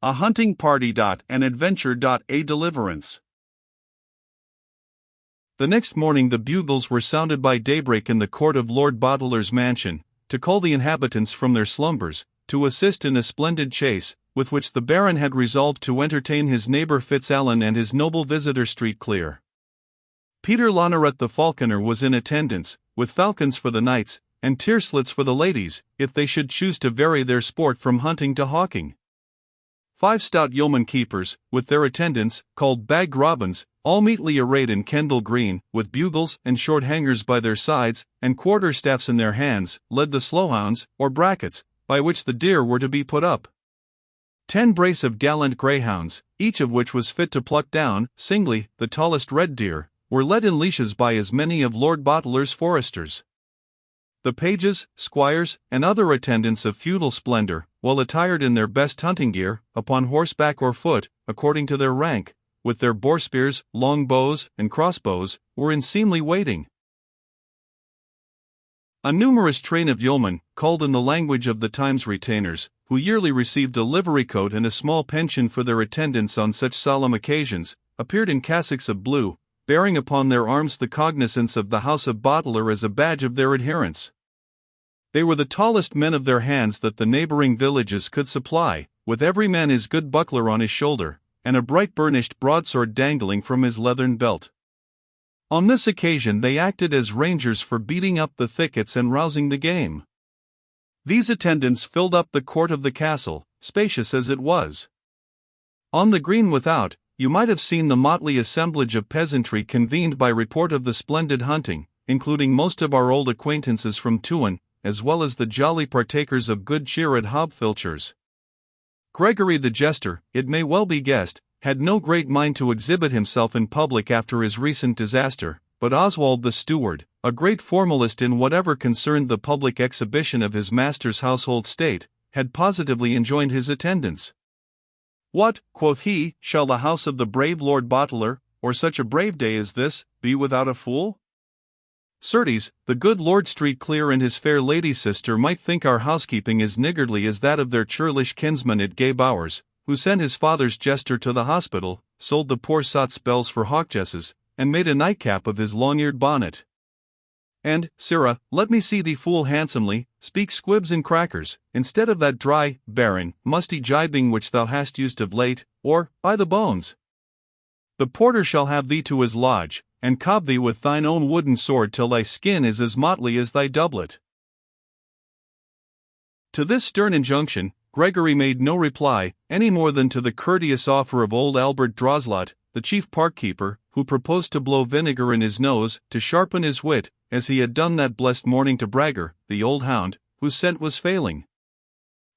A hunting party. An adventure. A deliverance. The next morning the bugles were sounded by daybreak in the court of Lord Boteler's mansion, to call the inhabitants from their slumbers, to assist in a splendid chase, with which the Baron had resolved to entertain his neighbour Fitzallen and his noble visitor Street Clear. Peter Loneret the falconer was in attendance, with falcons for the knights, and tierslits for the ladies, if they should choose to vary their sport from hunting to hawking. 5 stout yeoman keepers, with their attendants, called bagged robins, all meetly arrayed in Kendal green, with bugles and short hangers by their sides, and quarterstaffs in their hands, led the slowhounds, or brackets, by which the deer were to be put up. 10 brace of gallant greyhounds, each of which was fit to pluck down, singly, the tallest red deer, were led in leashes by as many of Lord Boteler's foresters. The pages, squires, and other attendants of feudal splendor, well attired in their best hunting gear, upon horseback or foot, according to their rank, with their boar spears, long bows, and crossbows, were in seemly waiting. A numerous train of yeomen, called in the language of the times retainers, who yearly received a livery coat and a small pension for their attendance on such solemn occasions, appeared in cassocks of blue, bearing upon their arms the cognizance of the house of Boteler as a badge of their adherence. They were the tallest men of their hands that the neighbouring villages could supply, with every man his good buckler on his shoulder, and a bright burnished broadsword dangling from his leathern belt. On this occasion they acted as rangers for beating up the thickets and rousing the game. These attendants filled up the court of the castle, spacious as it was. On the green without, you might have seen the motley assemblage of peasantry convened by report of the splendid hunting, including most of our old acquaintances from Tuin, as well as the jolly partakers of good cheer at Hobfilcher's. Gregory the jester, it may well be guessed, had no great mind to exhibit himself in public after his recent disaster, but Oswald the steward, a great formalist in whatever concerned the public exhibition of his master's household state, had positively enjoined his attendance. "What," quoth he, "shall the house of the brave Lord Boteler, or such a brave day as this, be without a fool? Certes, the good Lord Street Clear and his fair lady sister might think our housekeeping as niggardly as that of their churlish kinsman at Gay Bowers, who sent his father's jester to the hospital, sold the poor sot's bells for hawkjesses, and made a nightcap of his long-eared bonnet. And, sirrah, let me see thee fool handsomely, speak squibs and crackers, instead of that dry, barren, musty gibing which thou hast used of late, or, by the bones, the porter shall have thee to his lodge, and cob thee with thine own wooden sword till thy skin is as motley as thy doublet." To this stern injunction, Gregory made no reply, any more than to the courteous offer of old Albert Droslot, the chief park-keeper, who proposed to blow vinegar in his nose, to sharpen his wit, as he had done that blessed morning to Bragger, the old hound, whose scent was failing.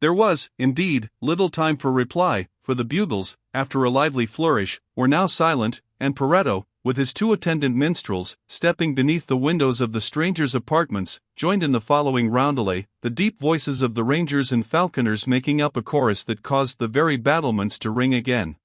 There was, indeed, little time for reply, for the bugles, after a lively flourish, were now silent, and Pareto, with his 2 attendant minstrels, stepping beneath the windows of the strangers' apartments, joined in the following roundelay, the deep voices of the rangers and falconers making up a chorus that caused the very battlements to ring again.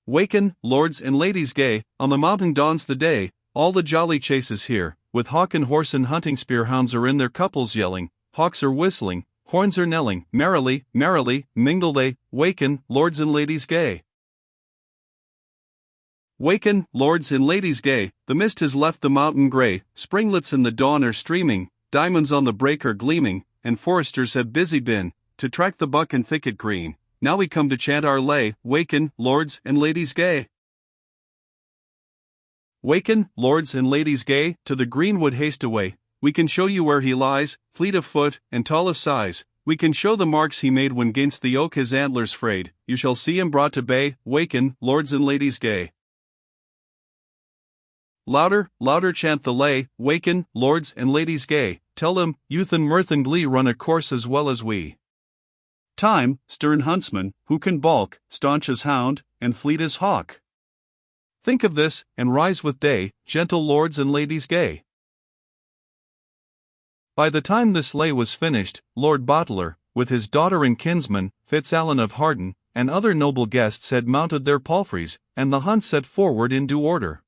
"Waken, lords and ladies gay, on the mountain dawns the day, all the jolly chase is here, with hawk and horse and hunting spear hounds are in their couples yelling, hawks are whistling, horns are knelling, merrily, merrily, mingle they, waken, lords and ladies gay. Waken, lords and ladies gay, the mist has left the mountain grey, springlets in the dawn are streaming, diamonds on the brake are gleaming, and foresters have busy been, to track the buck and thicket green. Now we come to chant our lay, waken, lords and ladies gay. Waken, lords and ladies gay, to the greenwood haste away, we can show you where he lies, fleet of foot, and tall of size, we can show the marks he made when 'gainst the oak his antlers frayed, you shall see him brought to bay, waken, lords and ladies gay. Louder, louder chant the lay, waken, lords and ladies gay, tell them, youth and mirth and glee run a course as well as we. Time, stern huntsman, who can balk, staunch as hound, and fleet as hawk. Think of this, and rise with day, gentle lords and ladies gay. By the time this lay was finished, Lord Boteler, with his daughter and kinsman, Fitzallen of Harden, and other noble guests had mounted their palfreys, and the hunt set forward in due order.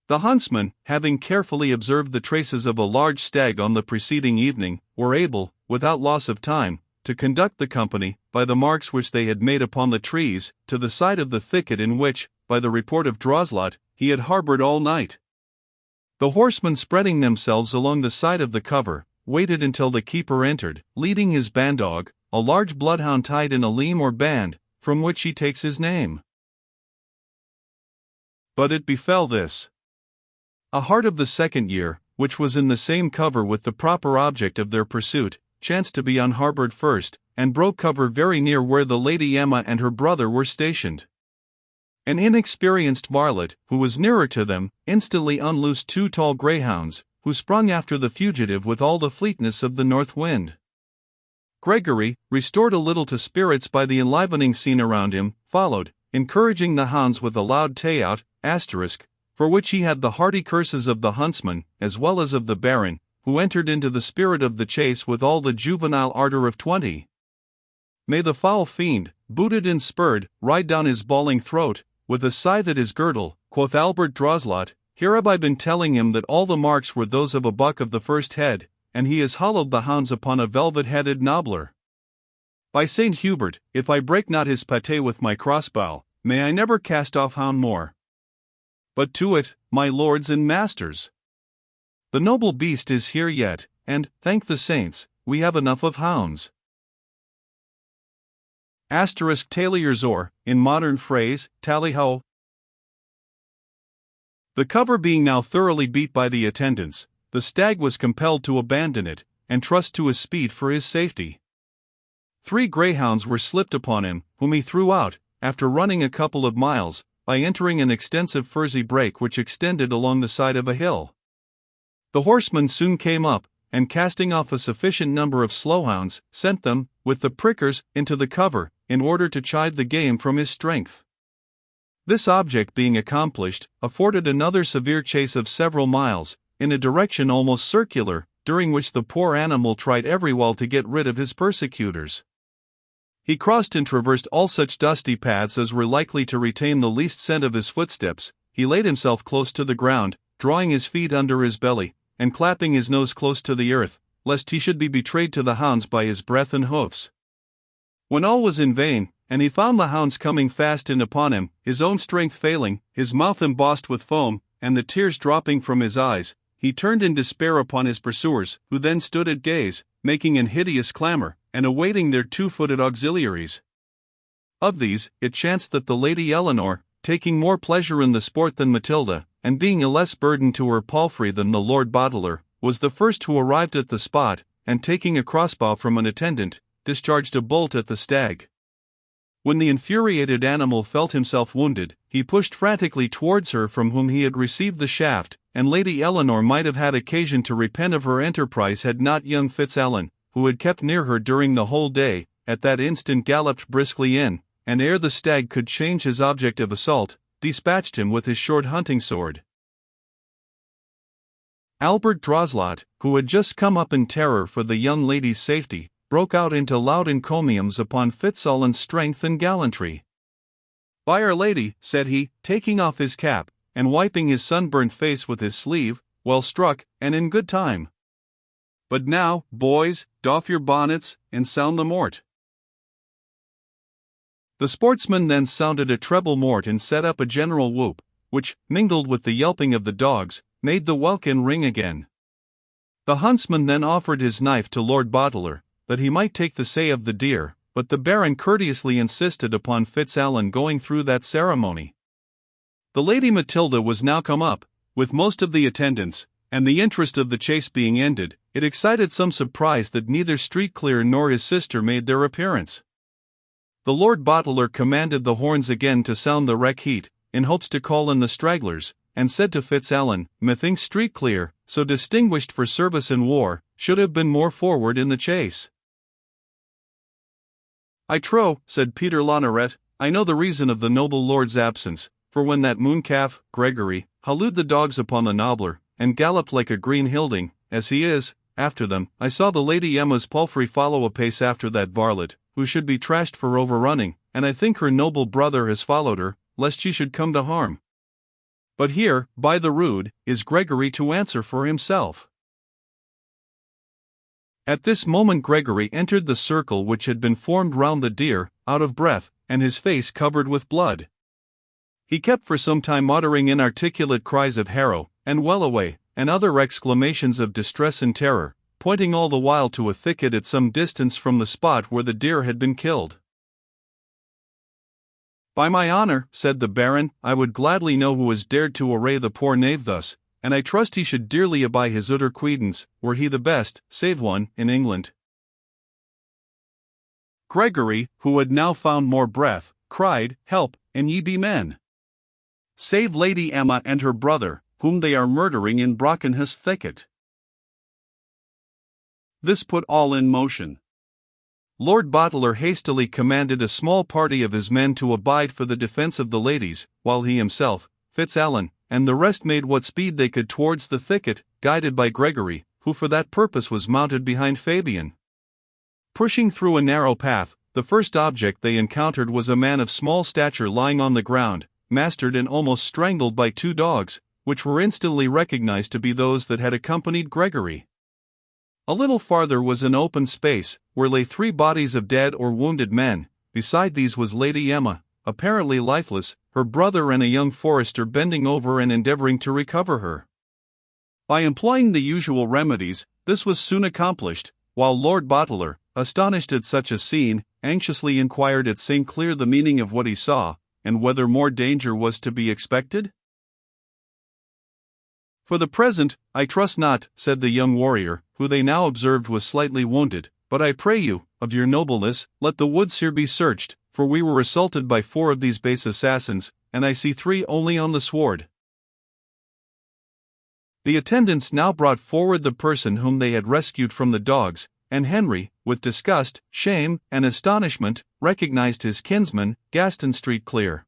The huntsmen, having carefully observed the traces of a large stag on the preceding evening, were able, without loss of time, to conduct the company, by the marks which they had made upon the trees, to the side of the thicket in which, by the report of Droslot, he had harbored all night. The horsemen, spreading themselves along the side of the cover, waited until the keeper entered, leading his bandog, a large bloodhound tied in a leam or band, from which he takes his name. But it befell this. A hart of the second year, which was in the same cover with the proper object of their pursuit, chanced to be unharbored first, and broke cover very near where the Lady Emma and her brother were stationed. An inexperienced varlet, who was nearer to them, instantly unloosed 2 tall greyhounds, who sprung after the fugitive with all the fleetness of the north wind. Gregory, restored a little to spirits by the enlivening scene around him, followed, encouraging the hounds with a loud teout, for which he had the hearty curses of the huntsman, as well as of the baron, who entered into the spirit of the chase with all the juvenile ardor of 20. May the foul fiend, booted and spurred, ride down his bawling throat, with a scythe at his girdle, quoth Albert Droslot. Here have I been telling him that all the marks were those of a buck of the first head, and he has hollowed the hounds upon a velvet-headed nobbler. By Saint Hubert, if I break not his pate with my crossbow, may I never cast off hound more. But to it, my lords and masters. The noble beast is here yet, and, thank the saints, we have enough of hounds. Tailiers or, in modern phrase, tally-ho. The cover being now thoroughly beat by the attendants, the stag was compelled to abandon it, and trust to his speed for his safety. 3 greyhounds were slipped upon him, whom he threw out, after running a couple of miles, by entering an extensive furzy brake which extended along the side of a hill. The horsemen soon came up, and casting off a sufficient number of slowhounds, sent them, with the prickers, into the cover, in order to chide the game from his strength. This object being accomplished, afforded another severe chase of several miles, in a direction almost circular, during which the poor animal tried every while to get rid of his persecutors. He crossed and traversed all such dusty paths as were likely to retain the least scent of his footsteps. He laid himself close to the ground, drawing his feet under his belly, and clapping his nose close to the earth, lest he should be betrayed to the hounds by his breath and hoofs. When all was in vain, and he found the hounds coming fast in upon him, his own strength failing, his mouth embossed with foam, and the tears dropping from his eyes, he turned in despair upon his pursuers, who then stood at gaze, making an hideous clamour, and awaiting their 2-footed auxiliaries. Of these, it chanced that the Lady Eleanor, taking more pleasure in the sport than Matilda, and being a less burden to her palfrey than the Lord Boteler, was the first who arrived at the spot, and taking a crossbow from an attendant, discharged a bolt at the stag. When the infuriated animal felt himself wounded, he pushed frantically towards her from whom he had received the shaft, and Lady Eleanor might have had occasion to repent of her enterprise had not young Fitzalan, who had kept near her during the whole day, at that instant galloped briskly in, and ere the stag could change his object of assault, dispatched him with his short hunting sword. Albert Droslot, who had just come up in terror for the young lady's safety, broke out into loud encomiums upon Fitzalan's strength and gallantry. "By Our Lady," said he, taking off his cap, and wiping his sunburnt face with his sleeve, "well struck, and in good time. But now, boys, doff your bonnets, and sound the mort." The sportsmen then sounded a treble mort and set up a general whoop, which, mingled with the yelping of the dogs, made the welkin ring again. The huntsman then offered his knife to Lord Boteler, that he might take the say of the deer, but the Baron courteously insisted upon Fitzalan going through that ceremony. The Lady Matilda was now come up, with most of the attendants, and the interest of the chase being ended, it excited some surprise that neither Streetclear nor his sister made their appearance. The Lord Boteler commanded the horns again to sound the requite, in hopes to call in the stragglers, and said to Fitzalan, "Methinks Streetclear, so distinguished for service in war, should have been more forward in the chase." "I trow," said Peter Lonaret, "I know the reason of the noble lord's absence, for when that mooncalf, Gregory, hallooed the dogs upon the nobbler, and galloped like a green hilding, as he is, after them, I saw the Lady Emma's palfrey follow apace after that varlet, who should be trashed for overrunning, and I think her noble brother has followed her, lest she should come to harm. But here, by the rood, is Gregory to answer for himself." At this moment Gregory entered the circle which had been formed round the deer, out of breath, and his face covered with blood. He kept for some time uttering inarticulate cries of "Harrow," and "Well away," and other exclamations of distress and terror, pointing all the while to a thicket at some distance from the spot where the deer had been killed. "By my honour," said the Baron, "I would gladly know who has dared to array the poor knave thus, and I trust he should dearly abye his utter credence, were he the best, save one, in England." Gregory, who had now found more breath, cried, "Help, an ye be men! Save Lady Emma and her brother, whom they are murdering in Brockenhurst thicket." This put all in motion. Lord Boteler hastily commanded a small party of his men to abide for the defence of the ladies, while he himself, Fitzalan, and the rest made what speed they could towards the thicket, guided by Gregory, who for that purpose was mounted behind Fabian. Pushing through a narrow path, the first object they encountered was a man of small stature lying on the ground, mastered and almost strangled by two dogs, which were instantly recognized to be those that had accompanied Gregory. A little farther was an open space, where lay 3 bodies of dead or wounded men. Beside these was Lady Emma, apparently lifeless, her brother and a young forester bending over and endeavoring to recover her. By employing the usual remedies, this was soon accomplished, while Lord Boteler, astonished at such a scene, anxiously inquired at St. Clear the meaning of what he saw, and whether more danger was to be expected. "For the present, I trust not," said the young warrior, who they now observed was slightly wounded, "but I pray you, of your nobleness, let the woods here be searched, for we were assaulted by 4 of these base assassins, and I see 3 only on the sward." The attendants now brought forward the person whom they had rescued from the dogs, and Henry, with disgust, shame, and astonishment, recognized his kinsman, Gaston Street Clear.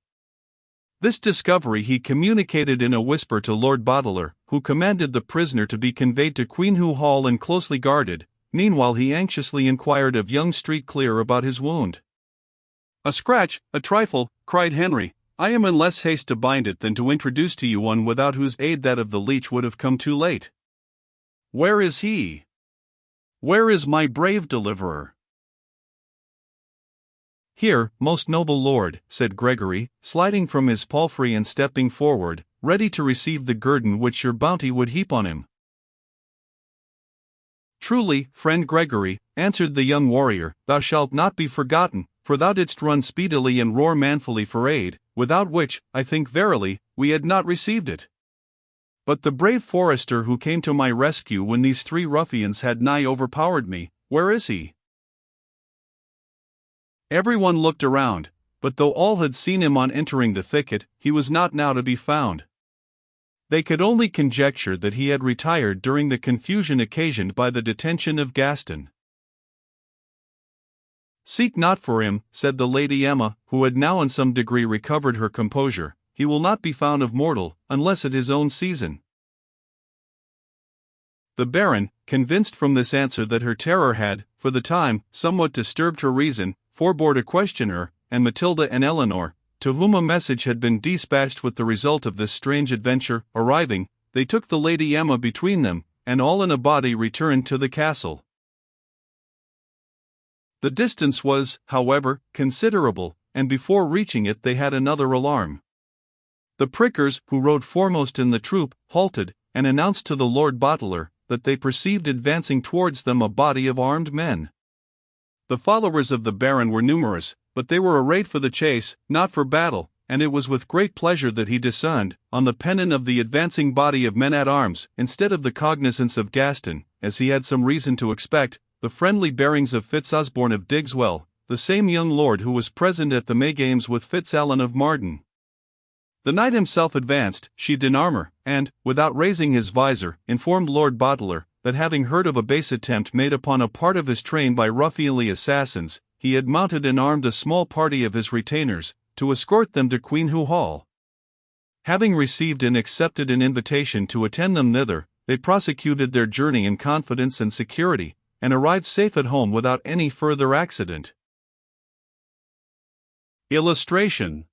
This discovery he communicated in a whisper to Lord Boteler, who commanded the prisoner to be conveyed to Queenhoo Hall and closely guarded. Meanwhile he anxiously inquired of young Street Clear about his wound. "A scratch, a trifle," cried Henry. "I am in less haste to bind it than to introduce to you one without whose aid that of the leech would have come too late. Where is he? Where is my brave deliverer?" "Here, most noble lord," said Gregory, sliding from his palfrey and stepping forward, ready to receive the guerdon which your bounty would heap on him. "Truly, friend Gregory," answered the young warrior, "thou shalt not be forgotten, for thou didst run speedily and roar manfully for aid, without which, I think verily, we had not received it. But the brave forester who came to my rescue when these 3 ruffians had nigh overpowered me, where is he?" Everyone looked around, but though all had seen him on entering the thicket, he was not now to be found. They could only conjecture that he had retired during the confusion occasioned by the detention of Gaston. "Seek not for him," said the Lady Emma, who had now in some degree recovered her composure. "He will not be found of mortal, unless at his own season." The Baron, convinced from this answer that her terror had, for the time, somewhat disturbed her reason, forbore to question her, and Matilda and Eleanor, to whom a message had been dispatched with the result of this strange adventure, arriving, they took the Lady Emma between them, and all in a body returned to the castle. The distance was, however, considerable, and before reaching it they had another alarm. The prickers, who rode foremost in the troop, halted, and announced to the Lord Boteler that they perceived advancing towards them a body of armed men. The followers of the Baron were numerous, but they were arrayed for the chase, not for battle, and it was with great pleasure that he discerned, on the pennon of the advancing body of men-at-arms, instead of the cognizance of Gaston, as he had some reason to expect, the friendly bearings of Fitzosborne of Digswell, the same young lord who was present at the May Games with Fitzalan of Marden. The knight himself advanced, sheathed in armor, and, without raising his visor, informed Lord Boteler that having heard of a base attempt made upon a part of his train by ruffianly assassins, he had mounted and armed a small party of his retainers, to escort them to Queenhoo Hall. Having received and accepted an invitation to attend them thither, they prosecuted their journey in confidence and security, and arrived safe at home without any further accident. Illustration.